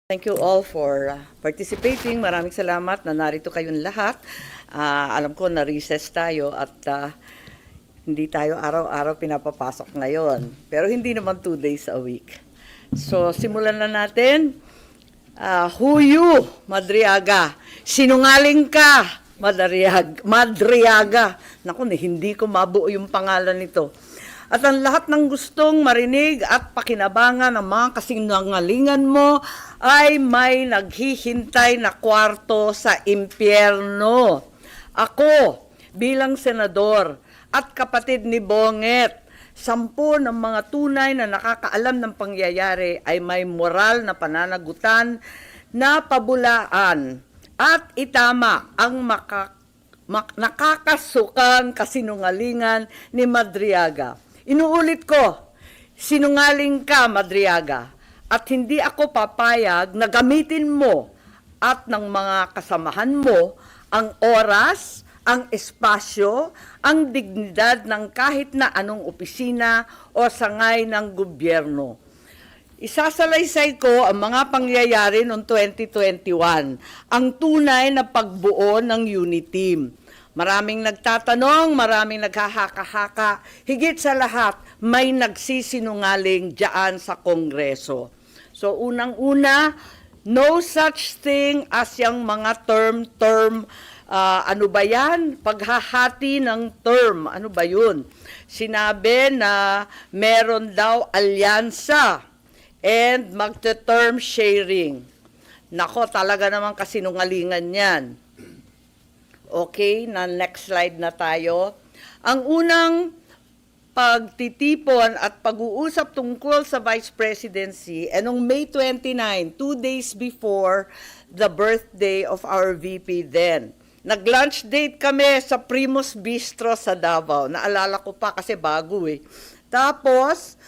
Thank you all for participating. Maraming salamat na narito kayong lahat. Alam ko na recess tayo at hindi tayo araw-araw pinapapasok ngayon. Pero hindi naman 2 days a week. So simulan na natin. Huyu, Madriaga. Sinungaling ka, Madriaga. Naku, hindi ko mabuo yung pangalan nito. At ang lahat ng gustong marinig at pakinabangan ng mga kasinungalingan mo ay may naghihintay na kwarto sa impyerno. Ako, bilang senador at kapatid ni Bonget, 10 ng mga tunay na nakakaalam ng pangyayari ay may moral na pananagutan na pabulaan at itama ang nakakasukang kasinungalingan ni Madriaga. Inuulit ko, sinungaling ka, Madriaga, at hindi ako papayag na gamitin mo at ng mga kasamahan mo ang oras, ang espasyo, ang dignidad ng kahit na anong opisina o sangay ng gobyerno. Isasalaysay ko ang mga pangyayari noong 2021, ang tunay na pagbuo ng unit team. Maraming nagtatanong, maraming naghahaka-haka, higit sa lahat, may nagsisinungaling diyan sa Kongreso. So unang-una, no such thing as yung mga term, ano ba yan? Paghahati ng term, ano ba yun? Sinabi na meron daw alyansa and magte-term sharing. Nako, talaga naman kasinungalingan yan. Okay, na next slide na tayo. Ang unang pagtitipon at pag-uusap tungkol sa Vice Presidency noong May 29, 2 days before the birthday of our VP then. Nag-lunch date kami sa Primus Bistro sa Davao. Naalala ko pa kasi bago eh. Tapos,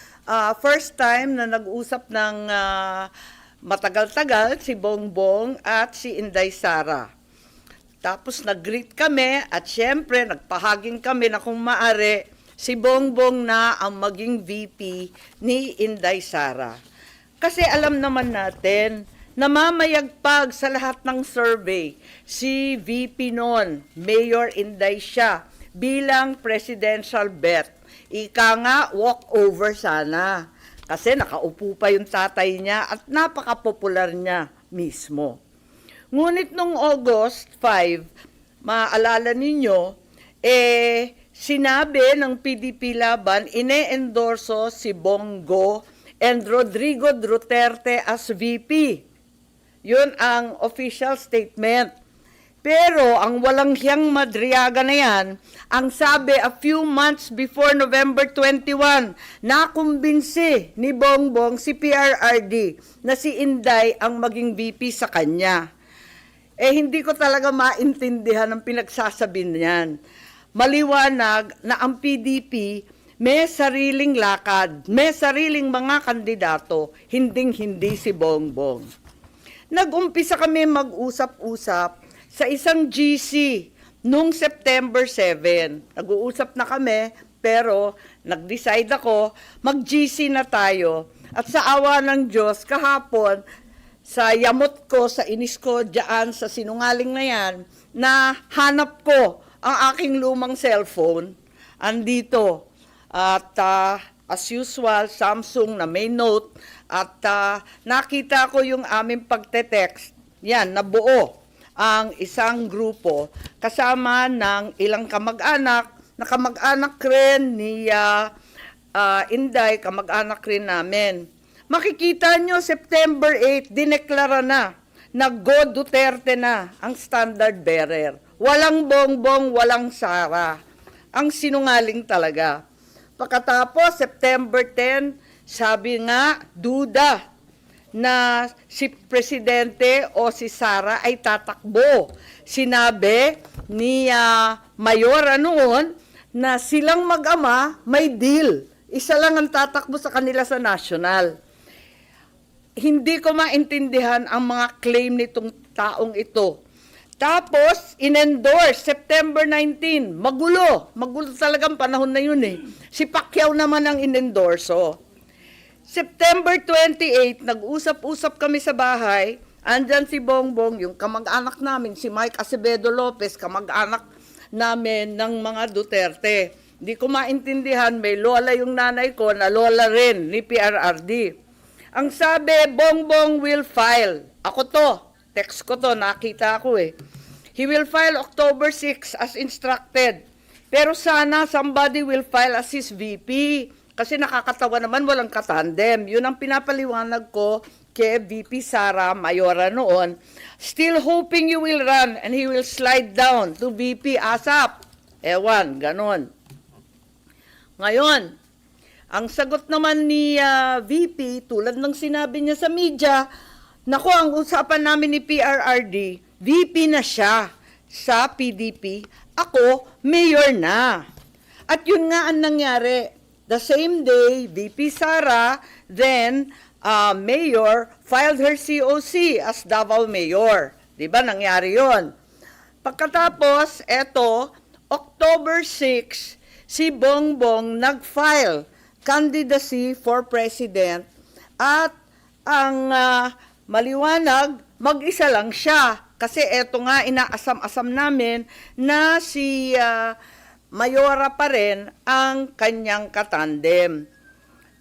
first time na nag-usap ng matagal-tagal si Bongbong at si Inday Sara. Tapos nag-greet kami at syempre nagpahaging kami na kung maaari si Bongbong na ang maging VP ni Inday Sara. Kasi alam naman natin na mamayagpag sa lahat ng survey si VP noon, Mayor Inday siya bilang presidential bet. Ika nga walkover sana kasi nakaupo pa yung tatay niya at napaka-popular niya mismo. Ngunit noong August 5, maalala ninyo, sinabi ng PDP Laban, ine-endorso si Bongo and Rodrigo Duterte as VP. Yun ang official statement. Pero ang walang hiyang Madriaga na yan, ang sabi a few months before November 21, nakumbinsi ni Bongbong si PRRD na si Inday ang maging VP sa kanya. Hindi ko talaga maintindihan ang pinagsasabi niyan. Maliwanag na ang PDP may sariling lakad, may sariling mga kandidato, hinding-hindi si Bongbong. Nag-umpisa kami mag-usap-usap sa isang GC noong September 7. Nag-uusap na kami pero nag-decide ako mag-GC na tayo. At sa awa ng Diyos, kahapon, sa yamot ko, sa inis ko, dyan sa sinungaling na yan, na hanap ko ang aking lumang cellphone, andito. At as usual, Samsung na may note, at nakita ko yung aming pagte-text. Yan, nabuo ang isang grupo kasama ng ilang kamag-anak, na kamag-anak rin ni Inday, kamag-anak rin namin. Makikita nyo, September 8, dineklara na Go Duterte na ang standard bearer. Walang Bongbong, walang Sara. Ang sinungaling talaga. Pagkatapos, September 10, sabi nga, duda na si Presidente o si Sara ay tatakbo. Sinabi ni Mayora noon na silang mag-ama may deal. Isa lang ang tatakbo sa kanila sa national. Hindi ko maintindihan ang mga claim nitong taong ito. Tapos, in-endorse, September 19, magulo talagang panahon na yun eh. Si Pacquiao naman ang in-endorso. September 28, nag-usap-usap kami sa bahay. Andyan si Bongbong, yung kamag-anak namin, si Mike Acevedo Lopez, kamag-anak namin ng mga Duterte. Hindi ko maintindihan, may lola yung nanay ko na lola rin ni PRRD. Ang sabi, Bongbong will file. Ako to, text ko to, nakita ko eh. He will file October 6 as instructed. Pero sana somebody will file as his VP. Kasi nakakatawa naman, walang katandem. Yun ang pinapaliwanag ko kay VP Sara Mayora noon. Still hoping you will run and he will slide down to VP ASAP. Ewan, ganon. Ngayon, ang sagot naman ni VP, tulad ng sinabi niya sa media, naku, ang usapan namin ni PRRD, VP na siya sa PDP, ako, mayor na. At yun nga ang nangyari. The same day, VP Sara, then mayor, filed her COC as Davao Mayor. Diba, nangyari yon. Pagkatapos, eto, October 6, si Bongbong nag-file candidacy for president at ang maliwanag, mag-isa lang siya. Kasi eto nga, inaasam-asam namin na si Mayora pa rin ang kanyang katandem.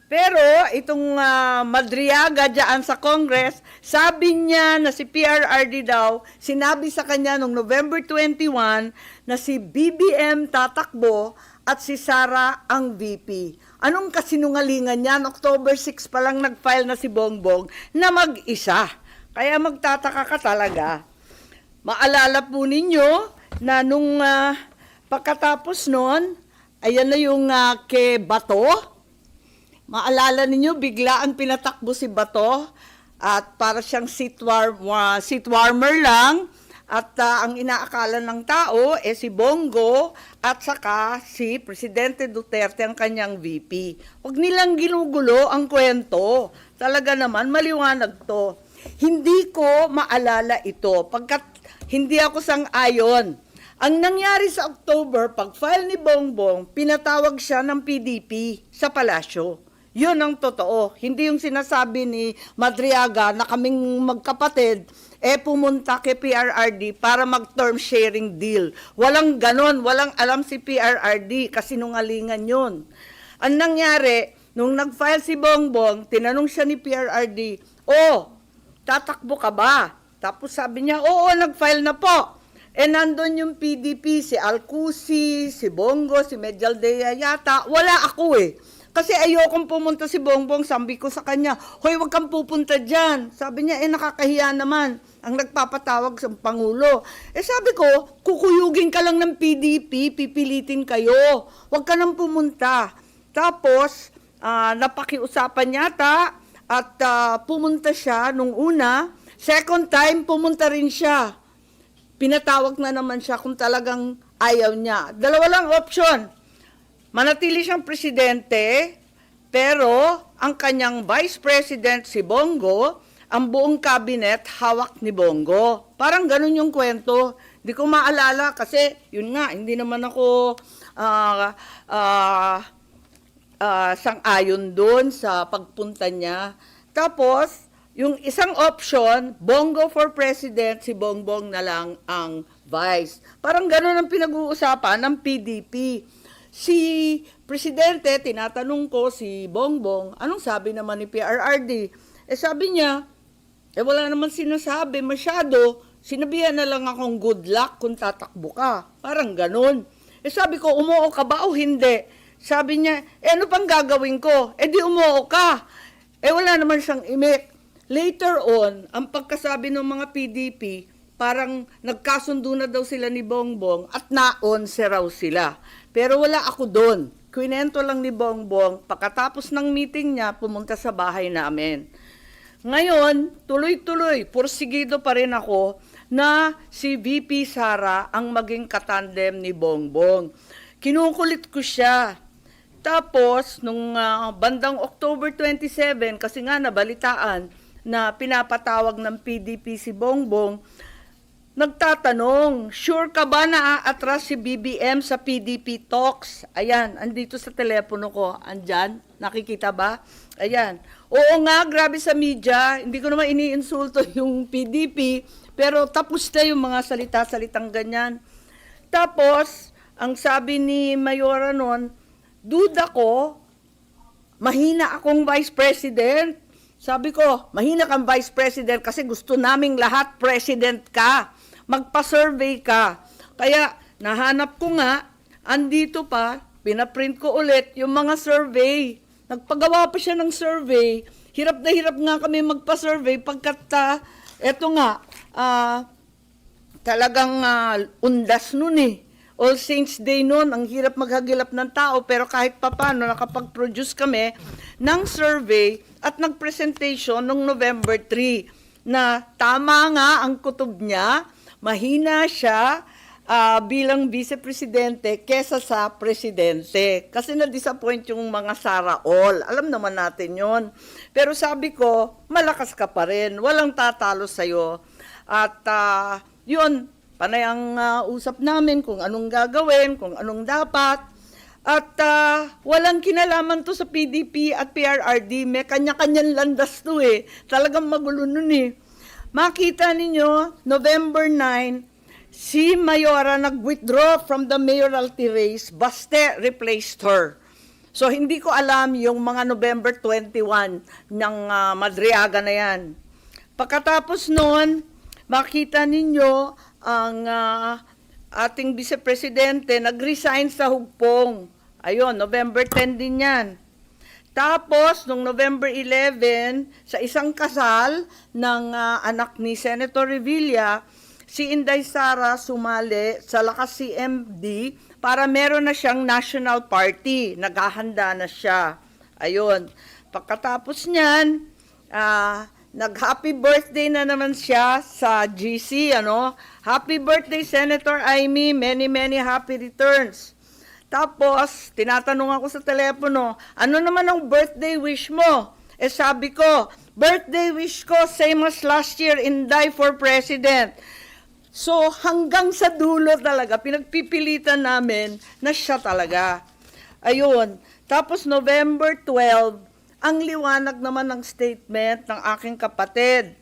Pero itong Madriaga dyan sa Congress, sabi niya na si PRRD daw, sinabi sa kanya noong November 21 na si BBM tatakbo at si Sara ang VP. Anong kasinungalingan yan? October 6 pa lang nag-file na si Bongbong na mag-isa. Kaya magtataka ka talaga. Maalala po ninyo na nung pagkatapos nun, ayan na yung kay Bato. Maalala ninyo, biglaan pinatakbo si Bato at para siyang seat warmer lang. At ang inaakala ng tao si Bongo at saka si Presidente Duterte ang kanyang VP. Huwag nilang ginugulo ang kwento. Talaga naman, maliwanag to. Hindi ko maalala ito pagkat hindi ako sang-ayon. Ang nangyari sa October, pag-file ni Bongbong, pinatawag siya ng PDP sa palasyo. Yun ang totoo. Hindi yung sinasabi ni Madriaga na kaming magkapatid, pumunta kay PRRD para mag-term sharing deal. Walang ganon, walang alam si PRRD, kasinungalingan yun. Ang nangyari, nung nag-file si Bongbong, tinanong siya ni PRRD, tatakbo ka ba? Tapos sabi niya, oo, nag-file na po. Nandun yung PDP, si Alcusi, si Bongo, si Medialdea yata. Wala ako Kasi ayokong pumunta si Bongbong. Sabi ko sa kanya, hoy, wag kang pupunta dyan. Sabi niya, nakakahiya naman ang nagpapatawag sa Pangulo. Sabi ko, kukuyugin ka lang ng PDP, pipilitin kayo. Wag ka nang pumunta. Tapos, napakiusapan yata at pumunta siya nung una. Second time, pumunta rin siya. Pinatawag na naman siya kung talagang ayaw niya. Dalawa lang option. Manatili siyang presidente, pero ang kanyang vice president si Bongo, ang buong cabinet hawak ni Bongo. Parang ganun yung kwento. Hindi ko maalala kasi yun nga, hindi naman ako sang-ayon doon sa pagpunta niya. Tapos, yung isang option, Bongo for president, si Bongbong na lang ang vice. Parang gano'n ang pinag-uusapan ng PDP. Si Presidente, tinatanong ko si Bongbong, anong sabi naman ni PRRD? Sabi niya, wala naman sinasabi masyado, sinabihan na lang akong good luck kung tatakbo ka. Parang gano'n. Sabi ko, umuo ka ba o hindi? Sabi niya, ano pang gagawin ko? Di umuo ka. Wala naman siyang imik. Later on, ang pagkasabi ng mga PDP, parang nagkasundo na daw sila ni Bongbong at naonse raw sila. Pero wala ako doon. Kwinento lang ni Bongbong, pagkatapos ng meeting niya, pumunta sa bahay namin. Ngayon, tuloy-tuloy, porsigido pa rin ako na si VP Sara ang maging katandem ni Bongbong. Kinukulit ko siya. Tapos, nung bandang October 27, kasi nga nabalitaan, na pinapatawag ng PDP si Bongbong, nagtatanong, sure ka ba na aatras si BBM sa PDP talks? Ayan, andito sa telepono ko, andyan. Nakikita ba? Ayan. Oo nga, grabe sa media. Hindi ko naman iniinsulto yung PDP, pero tapos na yung mga salita-salitang ganyan. Tapos, ang sabi ni Mayora noon, duda ko, mahina akong Vice President. Sabi ko, mahina kang Vice President kasi gusto naming lahat President ka. Magpa-survey ka. Kaya, nahanap ko nga, andito pa, pinaprint ko ulit yung mga survey. Nagpagawa pa siya ng survey. Hirap na hirap nga kami magpa-survey pagkat, eto nga, talagang undas nun eh. All Saints Day noon, ang hirap maghagilap ng tao, pero kahit papano nakapag-produce kami ng survey at nag-presentation noong November 3 na tama nga ang kutob niya, mahina siya bilang vice-presidente kesa sa presidente. Kasi na-disappoint yung mga Sara All. Alam naman natin yon. Pero sabi ko, malakas ka pa rin, walang tatalo sa'yo. At yun, panay ang usap namin kung anong gagawin, kung anong dapat. At walang kinalaman to sa PDP at PRRD. May kanya-kanyang landas to eh. Talagang magulo nun eh. Makita ninyo, November 9, si Mayora nag-withdraw from the mayoralty race. Baste replaced her. So hindi ko alam yung mga November 21 ng Madriaga na yan. Pagkatapos noon, makita ninyo ang ating vice-presidente nag-resign sa hugpong. Ayun, November 10 din yan. Tapos, noong November 11, sa isang kasal ng anak ni Senator Revilla, si Inday Sara sumali sa Lakas CMD para meron na siyang national party. Naghahanda na siya. Ayun. Pagkatapos niyan, nag-happy birthday na naman siya sa GC, ano? Happy birthday, Senator Amy. Many, many happy returns. Tapos, tinatanong ako sa telepono, ano naman ang birthday wish mo? Eh sabi ko, birthday wish ko, same as last year, Inday for President. So, hanggang sa dulo talaga, pinagpipilitan namin na siya talaga. Ayun. Tapos, November 12, ang liwanag naman ng statement ng aking kapatid,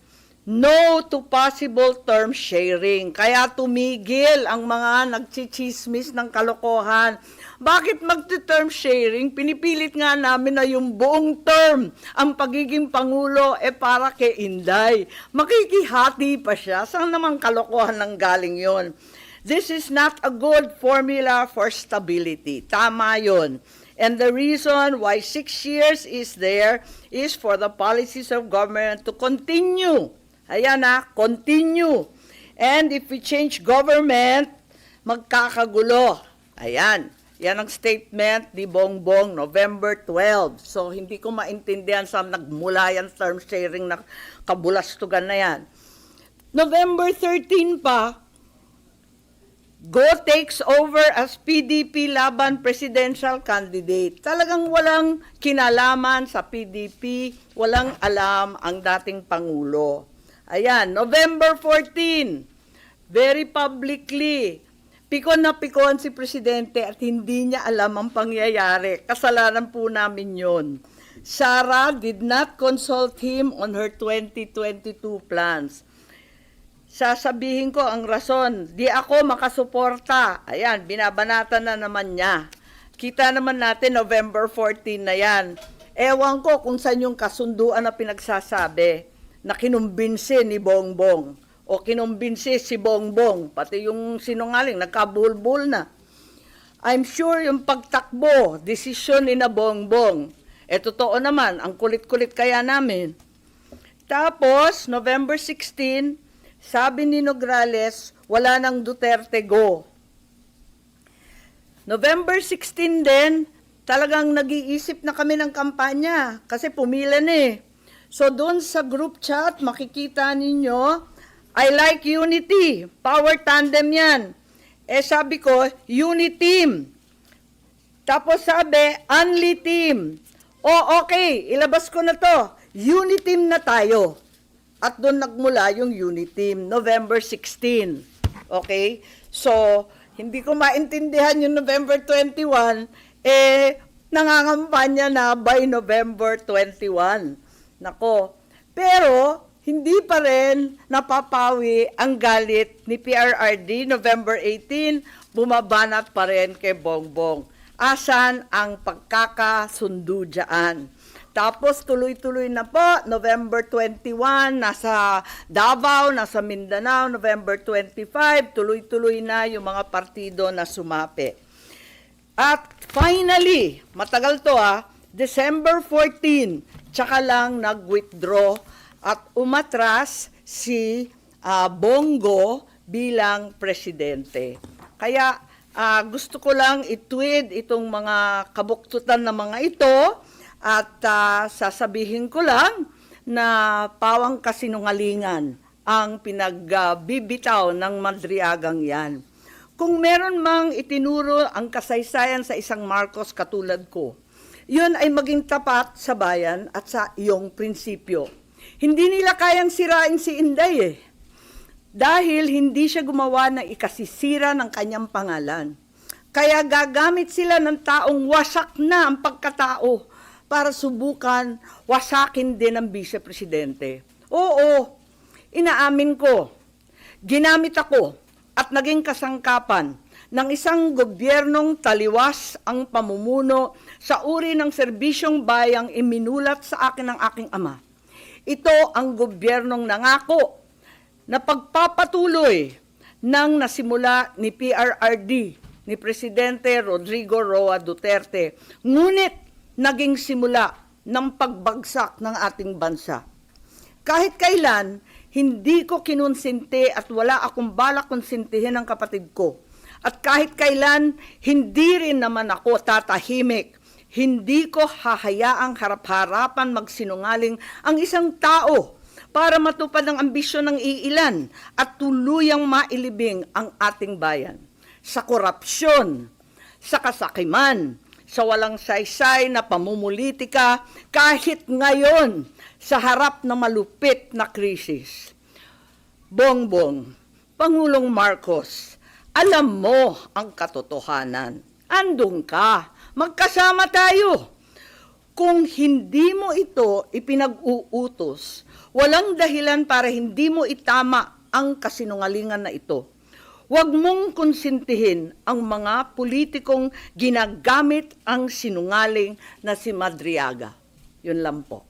no to possible term sharing. Kaya tumigil ang mga nagchichismis ng kalokohan. Bakit magti-term sharing? Pinipilit nga namin na yung buong term, ang pagiging Pangulo, para kay Inday. Makikihati pa siya. Saan naman kalokohan ng galing yon? This is not a good formula for stability. Tama yon. And the reason why 6 years is there is for the policies of government to continue. Ayan continue. And if we change government, magkakagulo. Ayan. Yan ang statement ni Bongbong, November 12. So, hindi ko maintindihan saan nagmula yan term sharing na kabulastugan na yan. November 13 pa, Go takes over as PDP laban presidential candidate. Talagang walang kinalaman sa PDP, walang alam ang dating Pangulo. Ayan, November 14, very publicly, pikon na pikon si Presidente at hindi niya alam ang pangyayari. Kasalanan po namin yon. Sara did not consult him on her 2022 plans. Sasabihin ko ang rason, di ako makasuporta. Ayan, binabanatan na naman niya. Kita naman natin November 14 na yan. Ewan ko kung saan yung kasunduan na pinagsasabi na kinumbinsi ni Bongbong o kinumbinsi si Bongbong, pati yung sinungaling, nagkabulbul na. I'm sure yung pagtakbo, desisyon ni na Bongbong. Totoo naman, ang kulit-kulit kaya namin. Tapos, November 16, sabi ni Nograles, wala nang Duterte go. November 16 din, talagang nag-iisip na kami ng kampanya kasi pumila na eh. So doon sa group chat, makikita ninyo, I like unity, power tandem yan. Sabi ko, uniteam. Tapos sabi, only team. Okay, ilabas ko na to. Uniteam na tayo. At doon nagmula yung Uniteam, November 16. Okay? So, hindi ko maintindihan yung November 21, nangangampanya na by November 21. Nako, pero hindi pa rin napapawi ang galit ni PRRD. November 18, bumabanat pa rin kay Bongbong. Asan ang pagkakasundo dyan? Tapos tuloy-tuloy na po, November 21, nasa Davao, nasa Mindanao, November 25, tuloy-tuloy na yung mga partido na sumapi. At finally, matagal to December 14, tsaka lang nag-withdraw at umatras si Bongo bilang presidente. Kaya gusto ko lang itweet itong mga kabuktutan na mga ito at sasabihin ko lang na pawang kasinungalingan ang pinagbibitaw ng Madriagang yan. Kung meron mang itinuro ang kasaysayan sa isang Marcos katulad ko, yun ay maging tapat sa bayan at sa iyong prinsipyo. Hindi nila kayang sirain si Inday dahil hindi siya gumawa ng ikasisira ng kanyang pangalan. Kaya gagamit sila ng taong wasak na ang pagkatao para subukan wasakin din ang vice-presidente. Oo, inaamin ko, ginamit ako at naging kasangkapan ng isang gobyernong taliwas ang pamumuno sa uri ng serbisyong bayang iminulat sa akin ng aking ama. Ito ang gobyernong nangako na pagpapatuloy ng nasimula ni PRRD, ni Presidente Rodrigo Roa Duterte. Ngunit naging simula ng pagbagsak ng ating bansa. Kahit kailan, hindi ko kinonsinti at wala akong balak konsintihin ang kapatid ko. At kahit kailan, hindi rin naman ako tatahimik. Hindi ko hahayaang harap-harapan magsinungaling ang isang tao para matupad ang ambisyon ng iilan at tuluyang mailibing ang ating bayan. Sa korupsyon, sa kasakiman, sa walang saysay na pamumulitika kahit ngayon sa harap ng malupit na krisis. Bongbong, Pangulong Marcos, alam mo ang katotohanan. Andun ka, magkasama tayo. Kung hindi mo ito ipinag-uutos, walang dahilan para hindi mo itama ang kasinungalingan na ito. Huwag mong konsintihin ang mga politikong ginagamit ang sinungaling na si Madriaga. Yun lang po.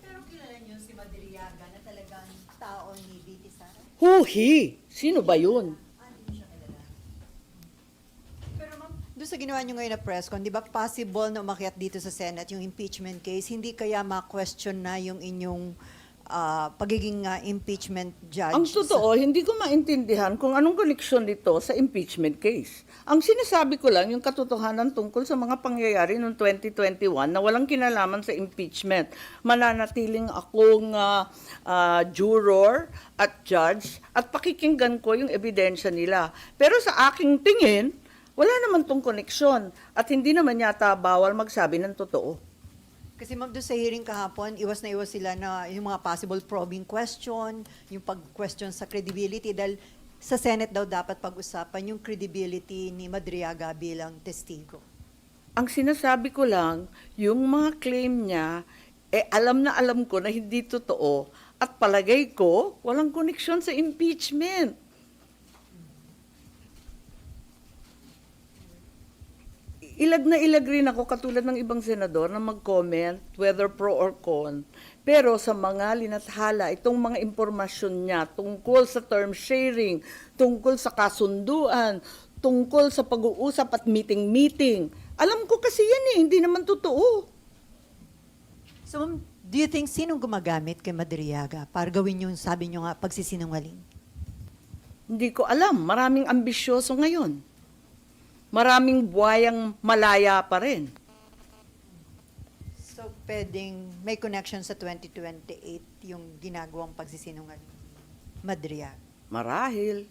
Pero kilala niyo si Madriaga na talagang tao ni VP Sara? Huhi! Sino ba yun? Hindi siya kilala. Pero ma'am, doon sa ginawa niyo ngayon na press con, di ba possible na umakyat dito sa Senate yung impeachment case? Hindi kaya ma-question na yung inyong pagiging impeachment judge? Ang totoo, hindi ko maintindihan kung anong koneksyon nito sa impeachment case. Ang sinasabi ko lang, yung katotohanan tungkol sa mga pangyayari noong 2021 na walang kinalaman sa impeachment. Mananatiling akong juror at judge at pakikinggan ko yung ebidensya nila. Pero sa aking tingin, wala naman tong koneksyon at hindi naman yata bawal magsabi ng totoo. Kasi ma'am, doon sa hearing kahapon, iwas na iwas sila na yung mga possible probing question, yung pag-question sa credibility, dahil sa Senate daw dapat pag-usapan yung credibility ni Madriaga bilang testigo. Ang sinasabi ko lang, yung mga claim niya, alam na alam ko na hindi totoo at palagay ko, walang koneksyon sa impeachment. Ilag na ilag rin ako katulad ng ibang senador na mag-comment whether pro or con. Pero sa mga linathala, itong mga impormasyon niya tungkol sa term sharing, tungkol sa kasunduan, tungkol sa pag-uusap at meeting-meeting. Alam ko kasi yan hindi naman totoo. So ma'am, do you think sinong gumagamit kay Madriaga para gawin yung sabi niyo nga pagsisinungaling? Hindi ko alam, maraming ambisyoso ngayon. Maraming buhayang malaya pa rin. So pwedeng may connection sa 2028 yung ginagawang pagsisinungaling? Madriaga. Marahil.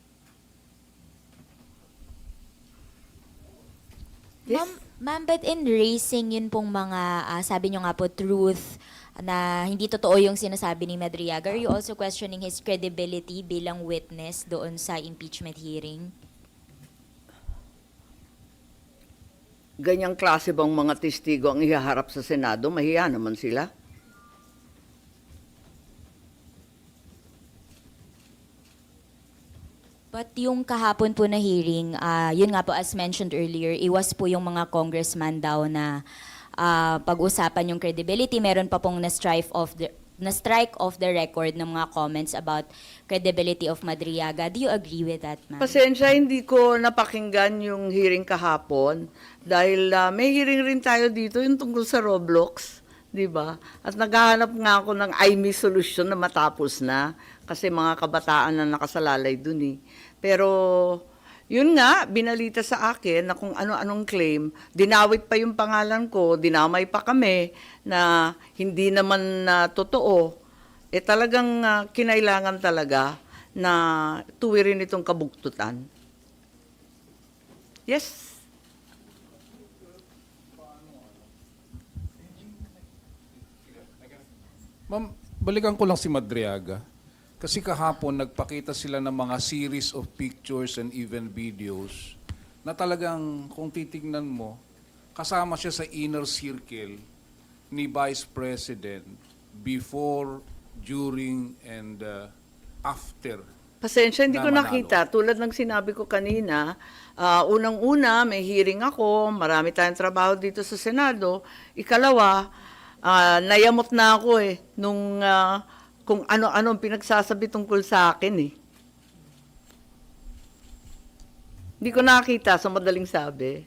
Yes? Ma'am, but in racing, yun pong mga, sabi nyo nga po, truth, na hindi totoo yung sinasabi ni Madriaga. Are you also questioning his credibility bilang witness doon sa impeachment hearing? ganyang klase bang mga testigo ang ihaharap sa Senado? Mahiya naman sila. But yung kahapon po na hearing, yun nga po as mentioned earlier, iwas po yung mga congressman daw na pag-usapan yung credibility. Meron pa pong na-strike off the record ng mga comments about credibility of Madriaga. Do you agree with that, ma'am? Pasensya, hindi ko napakinggan yung hearing kahapon dahil may hearing rin tayo dito yung tungkol sa Roblox, di ba? At naghahanap nga ako ng IME solution na matapos na kasi mga kabataan na nakasalalay dun eh. Pero yun nga, binalita sa akin na kung ano-anong claim, dinawit pa yung pangalan ko, dinamay pa kami na hindi naman totoo. Eh talagang kinailangan talaga na tuwirin itong kabugtutan. Yes. Ma'am, balikan ko lang si Madriaga. Kasi kahapon nagpakita sila ng mga series of pictures and even videos na talagang kung titingnan mo, kasama siya sa inner circle ni Vice President before, during, and after. Pasensya, hindi na ko manalo. nakita. Tulad ng sinabi ko kanina, unang-una, may hearing ako, marami tayong trabaho dito sa Senado. Ikalawa, nayamot na ako nung kung ano-ano ang pinagsasabi tungkol sa akin Hindi ko nakita sa madaling sabi.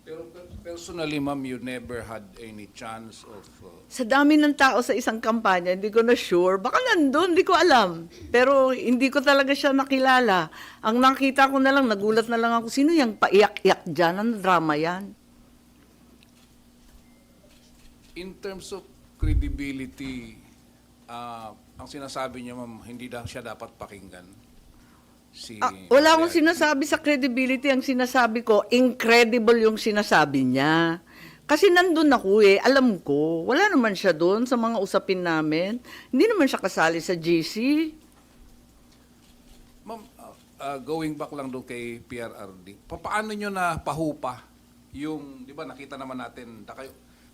Pero personally, ma'am, you never had any chance of... Sa dami ng tao sa isang kampanya, hindi ko na sure. Baka nandun, hindi ko alam. Pero hindi ko talaga siya nakilala. Ang nakita ko na lang, nagulat na lang ako, sino yung paiyak-iyak dyan? Ano drama yan? In terms of credibility, ang sinasabi niya, ma'am, hindi siya dapat pakinggan. Wala akong sinasabi sa credibility. Ang sinasabi ko, incredible yung sinasabi niya. Kasi nandun ako alam ko. Wala naman siya doon sa mga usapin namin. Hindi naman siya kasali sa GC. Ma'am, going back lang doon kay PRRD, paano nyo na pahupa yung, di ba nakita naman natin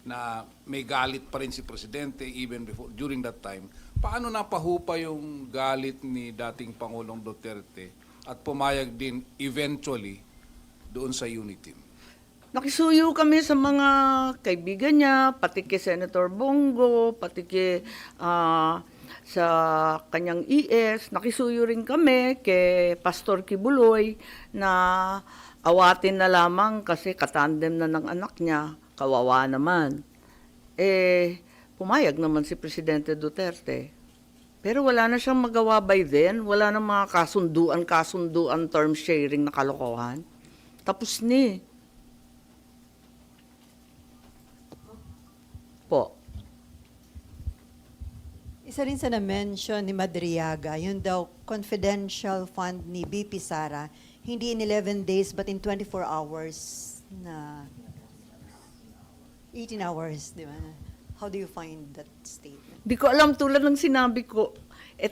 na may galit pa rin si Presidente even before, during that time. Paano napahupa yung galit ni dating Pangulong Duterte at pumayag din eventually doon sa unity team? Nakisuyo kami sa mga kaibigan niya, pati kay Senator Bongo, pati kay sa kanyang ES. Nakisuyo rin kami kay Pastor Kibuloy na awatin na lamang kasi katandem na ng anak niya. Kawawa naman. Pumayag naman si Presidente Duterte. Pero wala na siyang magawa by then. Wala na mga kasunduan, term sharing na kalokohan. Tapos ni. Po. Isa rin sa na-mention ni Madriaga, yun daw confidential fund ni BP Sara, hindi in 11 days but in 24 hours na 18 hours, di ba? How do you find that statement? Di ko alam, tulad ng sinabi ko,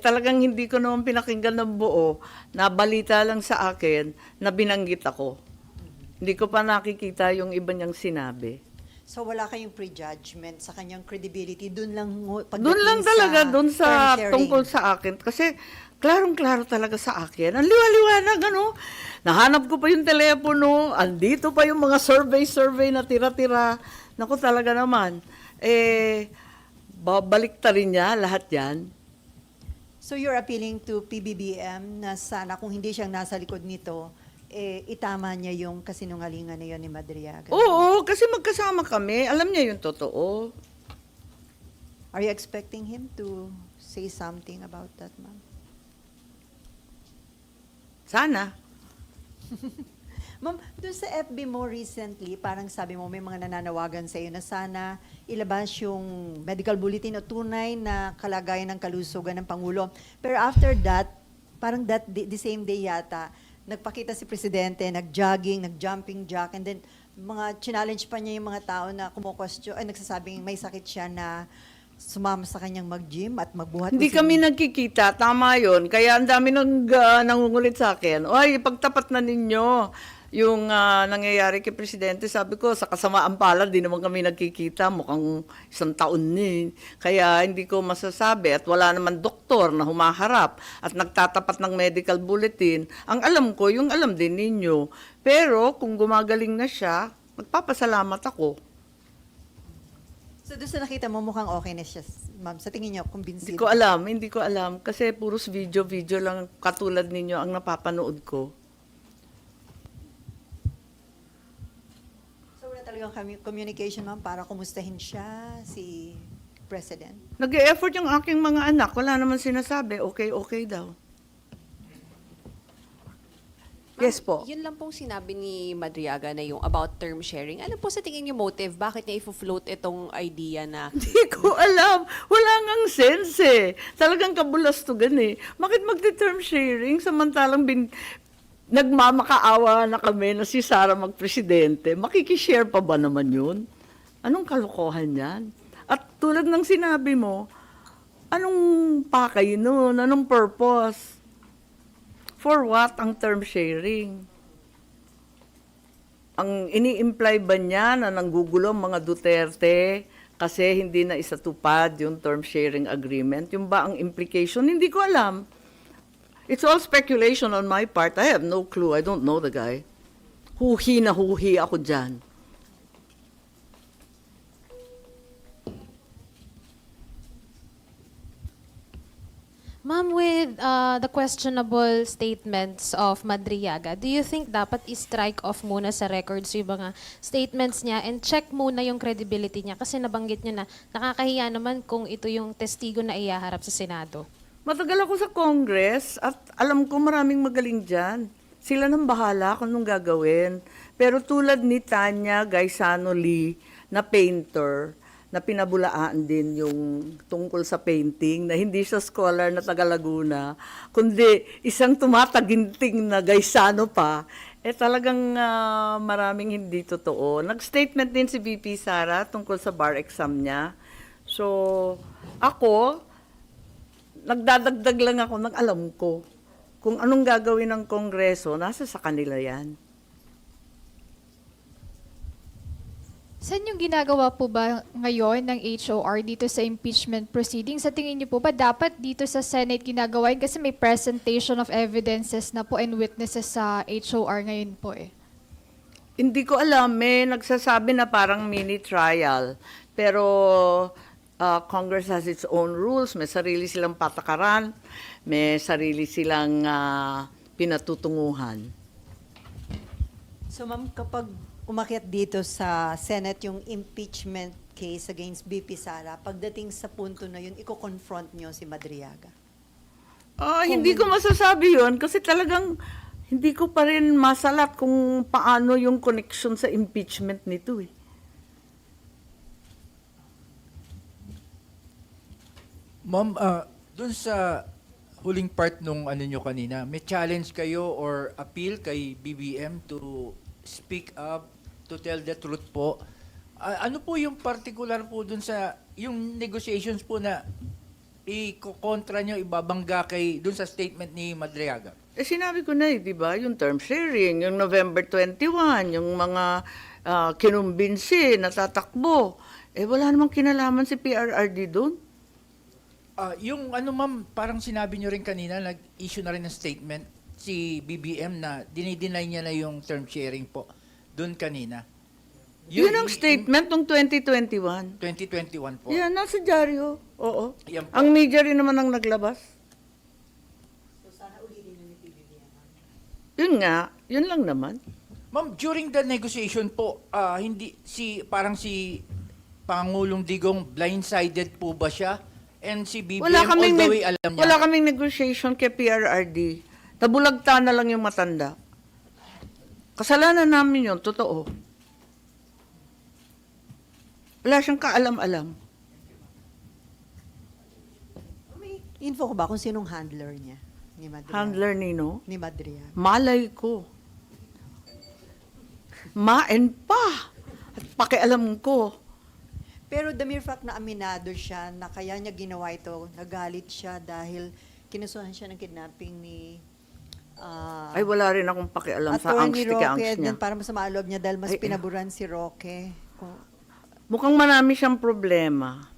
talagang hindi ko naman pinakinggan ng buo, nabalita lang sa akin na binanggit ako. Hindi ko pa nakikita yung iba niyang sinabi. So wala kayong prejudgment sa kanyang credibility, doon lang Doon lang talaga, doon sa term sharing. tungkol sa akin. Kasi klarong-klaro talaga sa akin. Ang liwa-liwanag, Nahanap ko pa yung telepono, andito pa yung mga survey na tira-tira. Naku, talaga naman. Babalik ta rin niya lahat yan. So you're appealing to PBBM na sana kung hindi siyang nasa likod nito, itama niya yung kasinungalingan na yun ni Madriaga. Oo, kasi magkasama kami. Alam niya yung totoo. Are you expecting him to say something about that, ma'am? Sana. Ma'am, doon sa FB mo recently, parang sabi mo may mga nananawagan sa iyo na sana ilabas yung medical bulletin o tunay na kalagayan ng kalusugan ng Pangulo. Pero after that, parang the same day yata, nagpakita si Presidente, nag-jogging, nag-jumping jack, and then mga challenge pa niya yung mga tao na nagsasabing may sakit siya na sumama sa kanyang mag-gym at magbuhat. Hindi kami nagkikita, tama yon. Kaya ang dami nang nangungulit sa akin. Oy, pagtapat na ninyo. yung nangyayari kay Presidente, sabi ko, sa kasamaan palad, di naman kami nagkikita, mukhang 1 taon ni. Kaya hindi ko masasabi at wala naman doktor na humaharap at nagtatapat ng medical bulletin. Ang alam ko, yung alam din ninyo. Pero kung gumagaling na siya, magpapasalamat ako. So doon sa nakita mo, mukhang okay na siya, ma'am. Sa tingin niyo, Hindi kumbinsido? ko alam. Kasi puros video lang katulad ninyo ang napapanood ko. So wala talagang communication, ma'am, para kumustahin siya, si President? Nag-e-effort yung aking mga anak. Wala naman sinasabi. Okay daw. Yes po. Yun lang pong sinabi ni Madriaga na yung about term sharing. Ano po sa tingin niyo motive? Bakit niya i-float itong idea na Hindi ko alam. Wala ngang sense eh. Talagang kabulastugan eh. Bakit magte-term sharing samantalang nagmamakaawa na kami na si Sara magpresidente? Makikishare pa ba naman yun? Anong kalokohan yan? At tulad ng sinabi mo, anong pakay nun? Anong purpose? For what ang term sharing? Ang ini-imply ba niya na nanggugulo ang mga Duterte kasi hindi na isatupad yung term sharing agreement? Yung ba ang implication? Hindi ko alam. It's all speculation on my part. I have no clue. I don't know the guy. Huhi na huhi ako dyan. Ma'am, with the questionable statements of Madriaga, do you think dapat i-strike off muna sa records yung mga statements niya and check muna yung credibility niya? Kasi nabanggit niyo na nakakahiya naman kung ito yung testigo na iyaharap sa Senado. Matagal ako sa Congress at alam ko maraming magaling dyan. Sila nang bahala kung anong gagawin. Pero tulad ni Tanya Gaisano Lee na painter, na pinabulaan din yung tungkol sa painting, na hindi siya scholar na taga Laguna, kundi isang tumataginting na Gaisano pa, talagang maraming hindi totoo. Nag-statement din si VP Sara tungkol sa bar exam niya. So, ako, nagdadagdag lang ako ng alam ko. Kung anong gagawin ng Kongreso, nasa sa kanila yan. Saan yung ginagawa po ba ngayon ng HOR dito sa impeachment proceedings? Sa tingin niyo po ba dapat dito sa Senate ginagawa yun? Kasi may presentation of evidences na po and witnesses sa HOR ngayon po eh. Hindi ko alam, may nagsasabi na parang mini trial. Pero Congress has its own rules, may sarili silang patakaran, may sarili silang pinatutunguhan. So ma'am, kapag umakyat dito sa Senate yung impeachment case against BP Sara, pagdating sa punto na yun, iko-confront nyo si Madriaga? Hindi ko masasabi yun kasi talagang hindi ko pa rin masalat kung paano yung connection sa impeachment nito eh. Ma'am, dun sa huling part nung ano nyo kanina, may challenge kayo or appeal kay BBM to speak up, to tell the truth po. Ano po yung particular po dun sa, yung negotiations po na i-kontra nyo, ibabangga kay dun sa statement ni Madriaga? Sinabi ko na di ba, yung term sharing, yung November 21, yung mga kinumbinsi, natatakbo. Wala namang kinalaman si PRRD dun. Yung ano ma'am, parang sinabi nyo rin kanina, nag-issue na rin ng statement si BBM na dinideny niya na yung term sharing po doon kanina. Yun ang statement ng 2021. 2021 po. Yan, nasa dyaryo. Oo. Yan po. Ang media rin naman ang naglabas. Yun nga, yun lang naman. Ma'am, during the negotiation po, hindi parang si Pangulong Digong blindsided po ba siya? And si BBM all the way alam niya? Wala kaming negotiation kay PRRD. Nabulagta na lang yung matanda. Kasalanan namin yun, totoo. Wala siyang kaalam-alam. May info ko ba kung sinong handler niya? Ni Madriaga? Handler nino? Ni Madriaga. Malay ko. Maen pa. At pakialam ko. Pero the mere fact na aminado siya na kaya niya ginawa ito, nagalit siya dahil kinusuhan siya ng kidnapping ni Ah, Ay, wala rin akong pakialam sa Attorney Roque, angst niya. din para masama ang loob niya dahil mas Ay, pinaburan si Roque. Mukhang marami siyang problema.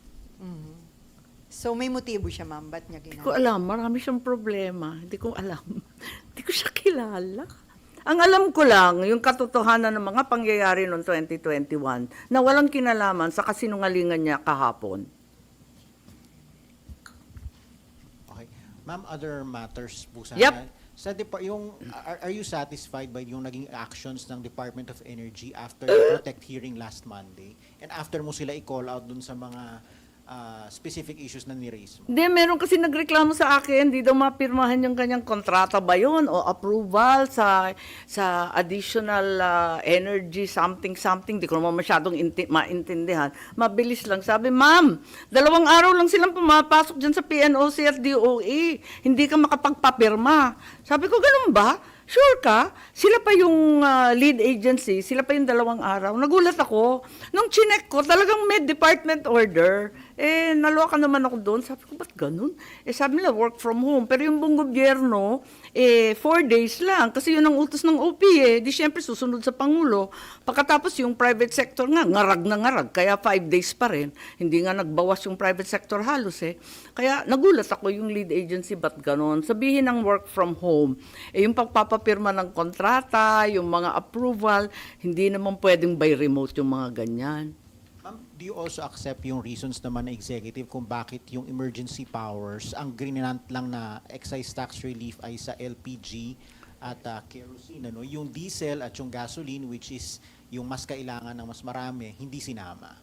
So may motibo siya, ma'am. Ba't niya Hindi ko ginagawa? alam, marami siyang problema. Hindi ko alam. Hindi ko siya kilala. Ang alam ko lang, yung katotohanan ng mga pangyayari noong 2021 na walang kinalaman sa kasinungalingan niya kahapon. Okay. Ma'am, other matters po sana. Yep. Sa are you satisfied by yung naging actions ng Department of Energy after the Protect hearing last Monday? And after mo sila i-call out dun sa mga specific issues na ni-raise mo? Hindi, meron kasi nagreklamo sa akin, hindi daw mapirmahan yung kanyang kontrata ba yun o approval sa additional energy something, di ko naman masyadong maintindihan. Mabilis lang. Sabi, ma'am, 2 araw lang silang pumapasok dyan sa PNOC at DOE. Hindi ka makapagpapirma. Sabi ko, ganun ba? Sure ka? Sila pa yung lead agency, sila pa yung 2 araw. Nagulat ako. Nung chinek ko, talagang may department order. Naloka naman ako doon. Sabi ko, ba't ganun? Sabi nila, work from home. Pero yung buong gobyerno, 4 days lang. Kasi yun ang utos ng OP Di syempre susunod sa Pangulo. Pagkatapos yung private sector nga, ngarag na ngarag. Kaya 5 days pa rin. Hindi nga nagbawas yung private sector halos Kaya nagulat ako yung lead agency, ba't ganun? Sabihin ng work from home. Yung pagpapapirma ng kontrata, yung mga approval, hindi naman pwedeng by remote yung mga ganyan. Ma'am, do you also accept yung reasons naman ng executive kung bakit yung emergency powers, ang grinant lang na excise tax relief ay sa LPG at kerosene, ano? Yung diesel at yung gasoline, which is yung mas kailangan ng mas marami, hindi sinama?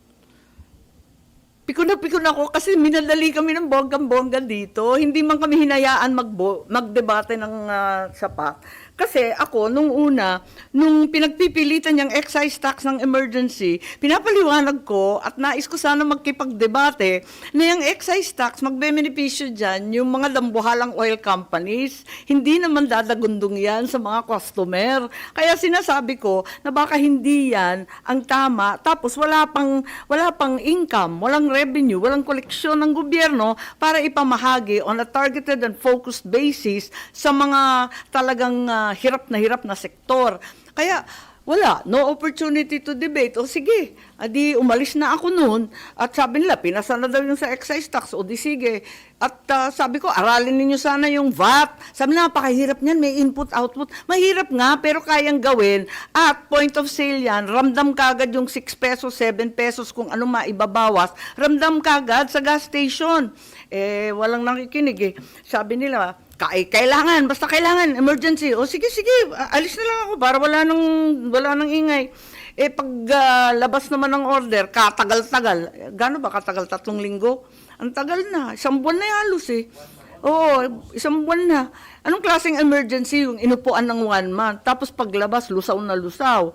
Pikon na ako kasi minadali kami ng bonggang-bongga dito. Hindi man kami hinayaan magdebate ng sapat. Kasi ako, nung pinagpipilitan yung excise tax ng emergency, pinapaliwanag ko at nais ko sana magkipagdebate na yung excise tax, magbe-benepisyo dyan yung mga dambuhalang oil companies. Hindi naman dadagundong yan sa mga customer. Kaya sinasabi ko na baka hindi yan ang tama. Tapos wala pang income, walang revenue, walang koleksyon ng gobyerno para ipamahagi on a targeted and focused basis sa mga talagang hirap na sektor. Kaya wala, no opportunity to debate. O sige, di umalis na ako noon at sabi nila, pinasa na daw yung sa excise tax. O di sige. At sabi ko, aralin ninyo sana yung VAT. Sabi nila, napakahirap niyan, may input-output. Mahirap nga, pero kayang gawin. At point of sale yan, ramdam kagad yung 6 pesos, 7 pesos, kung ano maibabawas. Ramdam kagad sa gas station. Walang nakikinig Sabi nila, basta kailangan, emergency. O sige, alis na lang ako para wala nang ingay. Pag labas naman ng order, katagal-tagal. Gaano ba katagal? 3 linggo? Ang tagal na. 1 buwan na halos Oo, 1 buwan na. Anong klaseng emergency? Yung inupuan ng 1 month. Tapos paglabas, lusaw na lusaw.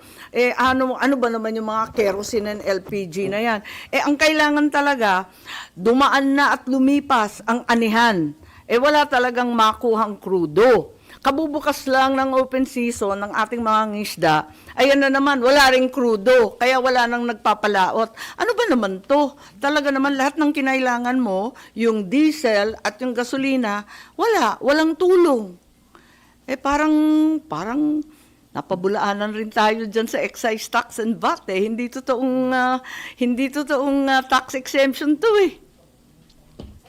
Ano ba naman yung mga kerosene and LPG na yan? Ang kailangan talaga, dumaan na at lumipas ang anihan. Wala talagang makuhang krudo. Kabubukas lang ng open season ng ating mga ngisda, ayan na naman, wala ring krudo, kaya wala nang nagpapalaot. Ano ba naman to? Talaga naman lahat ng kinailangan mo, yung diesel at yung gasolina, walang tulong. Parang napabulaanan rin tayo dyan sa excise tax and VAT Hindi totoong tax exemption to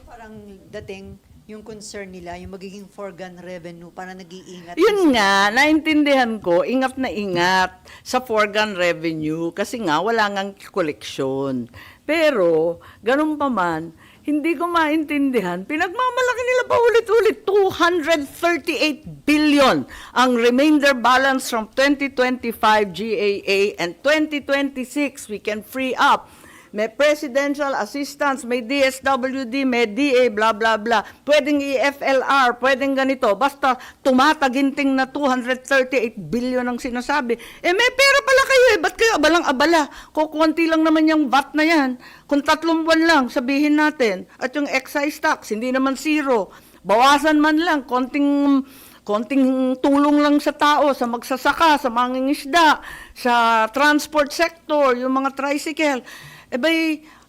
Parang dating yung concern nila, yung magiging foregone revenue, para nag-iingat. Yun nga, naintindihan ko, ingat na ingat sa foregone revenue kasi nga wala ngang koleksyon. Pero, ganun pa man, hindi ko maintindihan, pinagmamalaki nila pa ulit-ulit, 238 billion ang remainder balance from 2025 GAA and 2026 we can free up. May presidential assistance, may DSWD, may DA, blah, blah, blah. Pwedeng EFLR, pwedeng ganito. Basta tumataginting na 238 billion ang sinasabi. May pera pala kayo Ba't kayo abalang-abala? Kukunti lang naman yung VAT na yan. Kung 3 buwan lang, sabihin natin. At yung excise tax, hindi naman zero. Bawasan man lang, konting tulong lang sa tao, sa magsasaka, sa mangingisda, sa transport sector, yung mga tricycle.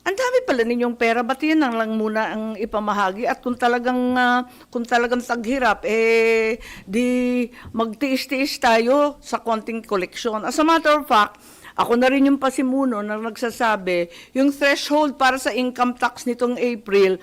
ang dami pala ninyong pera, ba't yan ang lang muna ang ipamahagi? At kung talagang taghirap, di magtiis-tiis tayo sa konting koleksyon. As a matter of fact, ako na rin yung pasimuno na nagsasabi, yung threshold para sa income tax nitong April,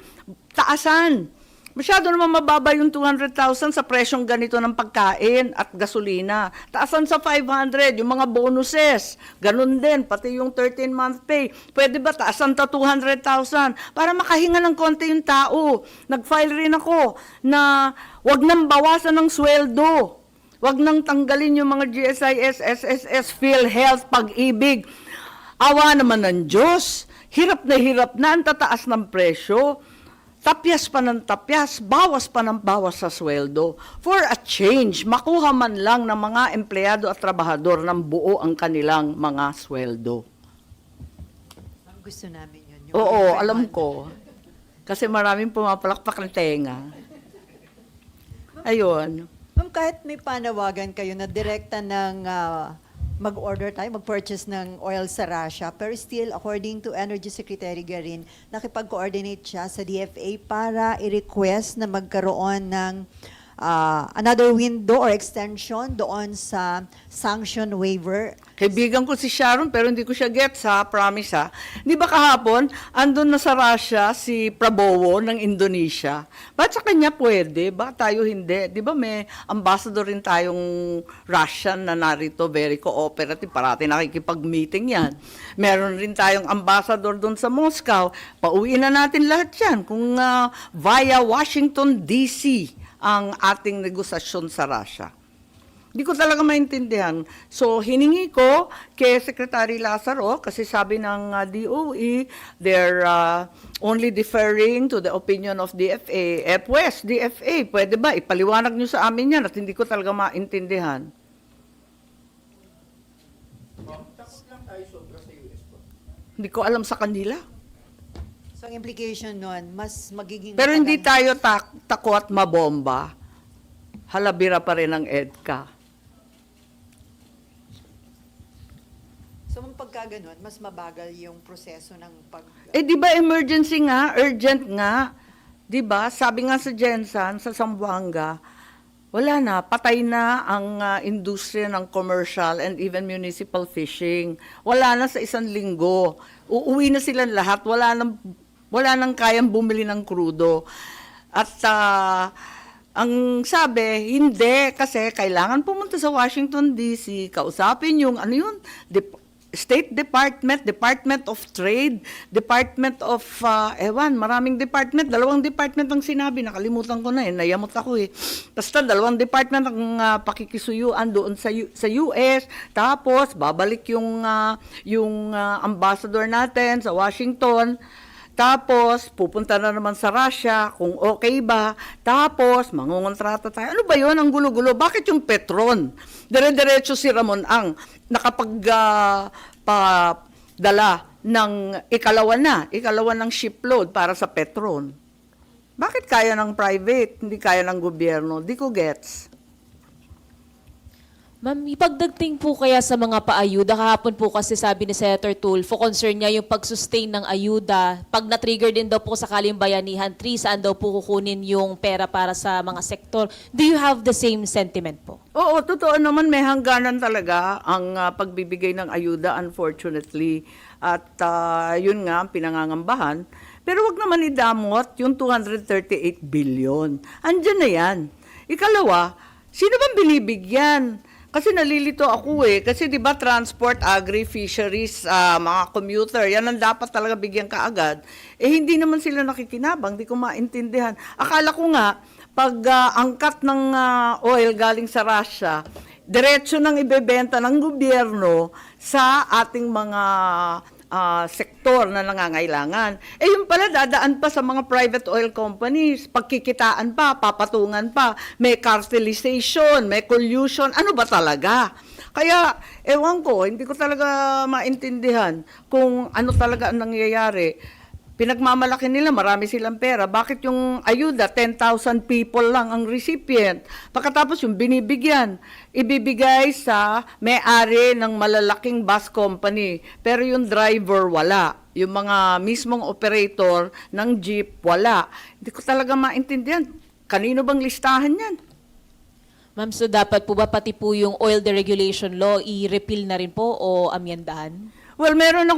taasan. Masyado naman mababa yung 200,000 sa presyong ganito ng pagkain at gasolina. Taasan sa 500, yung mga bonuses. Ganun din, pati yung 13-month pay. Pwede ba taasan sa 200,000 para makahinga ng konti yung tao? Nag-file rin ako na wag nang bawasan ng sweldo. Wag nang tanggalin yung mga GSIS, SSS, PhilHealth, Pag-ibig. Awa naman ng Diyos. Hirap na ang tataas ng presyo. Tapyas pa ng tapyas, bawas pa ng bawas sa sweldo. For a change, makuha man lang ng mga empleyado at trabahador ng buo ang kanilang mga sweldo. Ang gusto namin yun. Yung Oo, everyone. alam ko. Kasi maraming pumapalakpak ng tenga. Ayun. Ma'am, kahit may panawagan kayo na direkta ng mag-order tayo, mag-purchase ng oil sa Russia, pero still, according to Energy Secretary Garin, nakipag-coordinate siya sa DFA para i-request na magkaroon ng another window or extension doon sa sanction waiver. Kaibigan ko si Sharon pero hindi ko siya gets ha, promise ha. Di ba kahapon, andun na sa Russia si Prabowo ng Indonesia? Ba't sa kanya pwede? Ba tayo hindi? Di ba may ambassador rin tayong Russian na narito, very cooperative, parati nakikipag-meeting yan. Meron rin tayong ambassador doon sa Moscow. Pauwiin na natin lahat yan kung via Washington DC ang ating negosasyon sa Russia. Hindi ko talaga maintindihan. So, hiningi ko kay Secretary Lazaro, kasi sabi ng DOE, they're only deferring to the opinion of DFA. Pues, DFA, pwede ba? Ipaliwanag nyo sa amin yan at hindi ko talaga maintindihan. Hindi ko alam sa kanila. So, ang implication nun, mas magiging... Pero hindi matagal- tayo takot mabomba. Halabira pa rin ang EDCA. So, pagka ganun, mas mabagal yung proseso ng pag... Eh, di ba emergency nga, urgent nga? Di ba? Sabi nga sa Jensan, sa Zamboanga, wala na, patay na ang industriya ng commercial and even municipal fishing. Wala na sa 1 linggo. Uuwi na sila lahat, wala nang kayang bumili ng krudo. At ang sabi, hindi, kasi kailangan pumunta sa Washington DC, kausapin yung, State Department, Department of Trade, Department of, maraming department, 2 department ang sinabi, nakalimutan ko na nayamot ako Basta 2 department ang pakikisuyuan doon sa US, tapos babalik yung ambassador natin sa Washington, tapos pupunta na naman sa Russia kung okay ba, tapos mangungontrata tayo. Ano ba yun? Ang gulo-gulo. Bakit yung Petron? Dire-diretso si Ramon ang nakapagdala ng ikalawa ng shipload para sa Petron. Bakit kaya ng private, hindi kaya ng gobyerno? Di ko gets. Ma'am, ipagdagting po kaya sa mga paayuda, kahapon po kasi sabi ni Senator Tulfo, concern niya yung pag-sustain ng ayuda. Pag na-trigger din daw po sakaling bayanihan 3, saan daw po kukunin yung pera para sa mga sektor. Do you have the same sentiment po? Oo, totoo naman, may hangganan talaga ang pagbibigay ng ayuda, unfortunately. At yun nga, ang pinangangambahan. Pero wag naman idamot yung 238 billion. Andyan na yan. Ikalawa, sino bang binibigyan? Kasi nalilito ako kasi 'di ba transport, agri, fisheries, mga commuter, yan ang dapat talaga bigyan kaagad. Hindi naman sila nakikinabang, di ko maintindihan. Akala ko nga pag angkat ng oil galing sa Russia, diretso nang ibebenta ng gobyerno sa ating mga sektor na nangangailangan. Yung pala, dadaan pa sa mga private oil companies, pagkikitaan pa, papatungan pa, may cartelization, may collusion, ano ba talaga? Kaya, ewan ko, hindi ko talaga maintindihan kung ano talaga ang nangyayari. Pinagmamalaki nila, marami silang pera. Bakit yung ayuda, 10,000 people lang ang recipient? Pagkatapos yung binibigyan, ibibigay sa may-ari ng malalaking bus company. Pero yung driver, wala. Yung mga mismong operator ng jeep, wala. Hindi ko talaga maintindihan. Kanino bang listahan yan? Ma'am, so dapat po ba pati po yung oil deregulation law i-repeal na rin po o amyendahan? Well, meron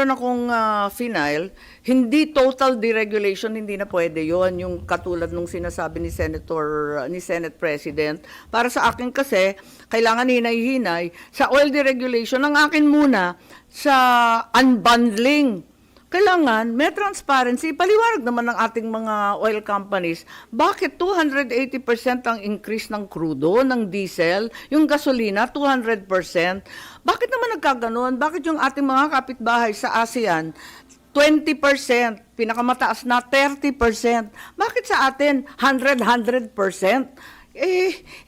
akong final. Hindi total deregulation, hindi na pwede 'yon, yung katulad nung sinasabi ni Senate President. Para sa akin kasi, kailangan hinay-hinay sa oil deregulation. Ang akin muna sa unbundling. Kailangan may transparency. Paliwanag naman ng ating mga oil companies, bakit 280% ang increase ng crudo, ng diesel, yung gasolina 200%? Bakit naman nagkaganon? Bakit yung ating mga kapitbahay sa ASEAN 20%, pinakamataas na 30%? Bakit sa atin 100%?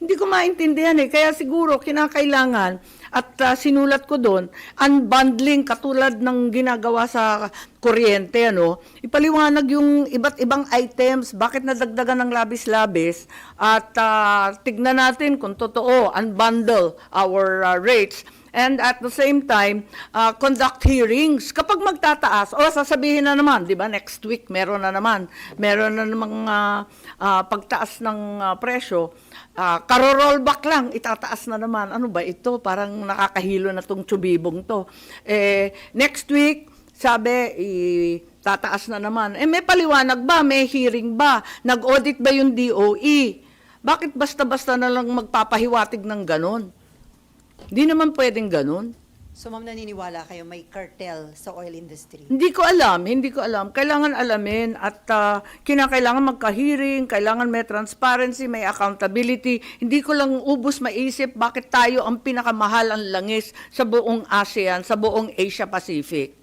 Hindi ko maintindihan eh. Kaya siguro kinakailangan at sinulat ko doon, unbundling katulad ng ginagawa sa kuryente, ipaliwanag yung iba't ibang items, bakit nadagdagan ng labis-labis, at tignan natin kung totoo, unbundle our rates. And at the same time, conduct hearings. Kapag magtataas, sasabihin na naman, di ba, next week meron na namang pagtaas ng presyo. Karo-rollback lang, itataas na naman. Ano ba ito? Parang nakakahilo na tong tsubibong to. Next week, sabi, tataas na naman. May paliwanag ba? May hearing ba? Nag-audit ba yung DOE? Bakit basta-basta na lang magpapahiwatig ng ganon? Di naman pwedeng ganun. So ma'am, naniniwala kayo may cartel sa oil industry? Hindi ko alam. Kailangan alamin at kinakailangan magka-hearing, kailangan may transparency, may accountability. Hindi ko lang ubos maisip bakit tayo ang pinakamahal ang langis sa buong ASEAN, sa buong Asia Pacific.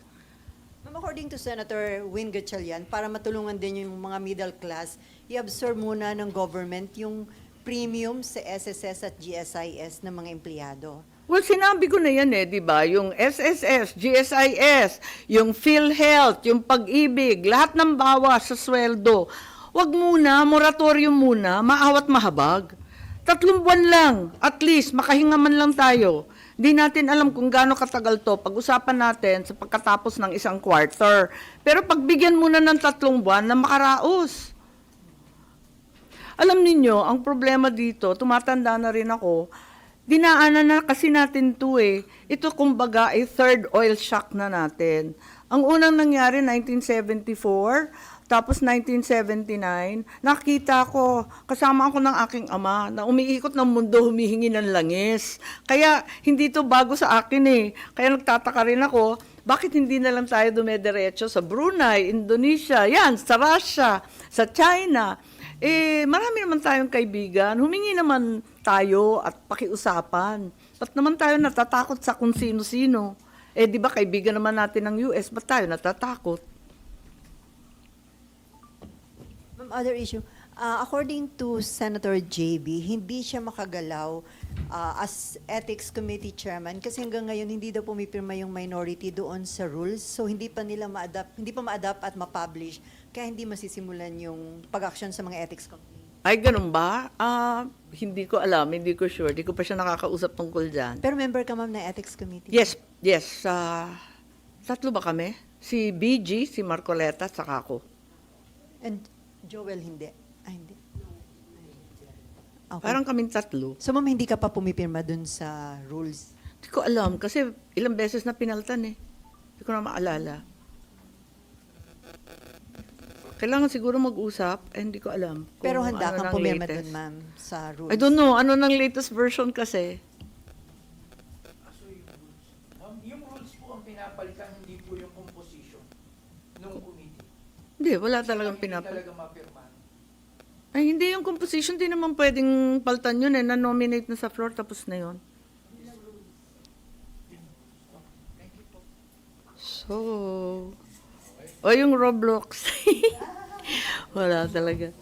Ma'am, according to Senator Win Gatchalian, para matulungan din yung mga middle class, i-absorb muna ng government yung premium sa SSS at GSIS ng mga empleyado. Well, sinabi ko na yan di ba? Yung SSS, GSIS, yung PhilHealth, yung Pag-ibig, lahat ng bawas sa sweldo. Wag muna, moratorium muna, maawat mahabag. 3 buwan lang, at least, makahinga man lang tayo. Di natin alam kung gaano katagal to. Pag-usapan natin sa pagkatapos ng 1 quarter. Pero pagbigyan muna ng 3 buwan na makaraos. Alam ninyo, ang problema dito, tumatanda na rin ako, dinaanan na kasi natin to Ito kumbaga ay third oil shock na natin. Ang unang nangyari 1974, tapos 1979, nakita ko, kasama ako ng aking ama, na umiikot ng mundo, humihingi ng langis. Kaya hindi to bago sa akin Kaya nagtataka rin ako, bakit hindi na lang tayo dumediretso sa Brunei, Indonesia, yan, sa Russia, sa China. Marami naman tayong kaibigan, humingi naman tayo at pakiusapan. Ba't naman tayo natatakot sa kung sino-sino? Di ba kaibigan naman natin ng US, ba't tayo natatakot? Ma'am, other issue. According to Senator JB, hindi siya makagalaw as Ethics Committee Chairman kasi hanggang ngayon hindi daw pumipirma yung minority doon sa rules. So hindi pa ma-adapt at ma-publish. Kaya hindi masisimulan yung pag-action sa mga ethics committee. Ay, ganun ba? Hindi ko alam, hindi ko sure. Hindi ko pa siya nakakausap tungkol dyan. Pero member ka ma'am na ethics committee? Yes. 3 ba kami? Si BG, si Marcoleta, at saka ako. And Joel hindi? Hindi. Okay. Parang kaming 3. So ma'am, hindi ka pa pumipirma dun sa rules? Hindi ko alam kasi ilang beses na pinaltan Hindi ko na maalala. Kailangan siguro mag-usap, hindi ko alam. Pero handa ano kang ng pumirma latest. dun ma'am sa rules? I don't know, ano ng latest version kasi? Yung rules po ang pinapalitan, hindi po yung composition ng committee. Hindi, wala talagang Hindi pinapal. talaga mapirmahan. Ay, hindi yung composition, di naman pwedeng paltan yun na-nominate na sa floor, tapos na yun. So, yung Roblox. Wala talaga.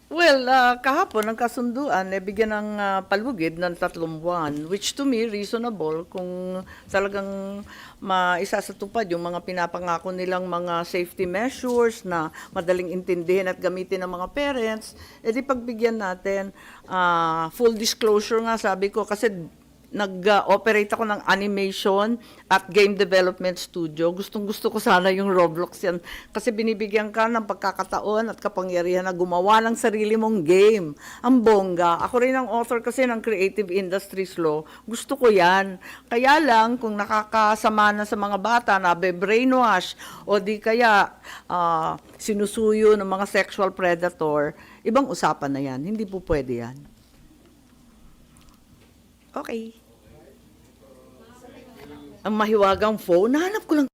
Well, kahapon ang kasunduan, bigyan ng palugid ng 3 buwan, which to me, reasonable kung talagang maisasatupad yung mga pinapangako nilang mga safety measures na madaling intindihin at gamitin ng mga parents, di pagbigyan natin, full disclosure nga sabi ko, kasi nag-operate ako ng animation at game development studio. Gustong-gusto ko sana yung Roblox yan. Kasi binibigyan ka ng pagkakataon at kapangyarihan na gumawa ng sarili mong game. Ang bongga. Ako rin ang author kasi ng Creative Industries Law. Gusto ko yan. Kaya lang, kung nakakasama na sa mga bata na brainwash o di kaya sinusuyo ng mga sexual predator, ibang usapan na yan. Hindi po pwede yan. Okay. Ang mahiwagang phone, nahanap ko lang.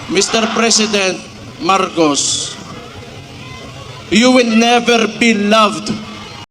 Mr. President Marcos, you will never be loved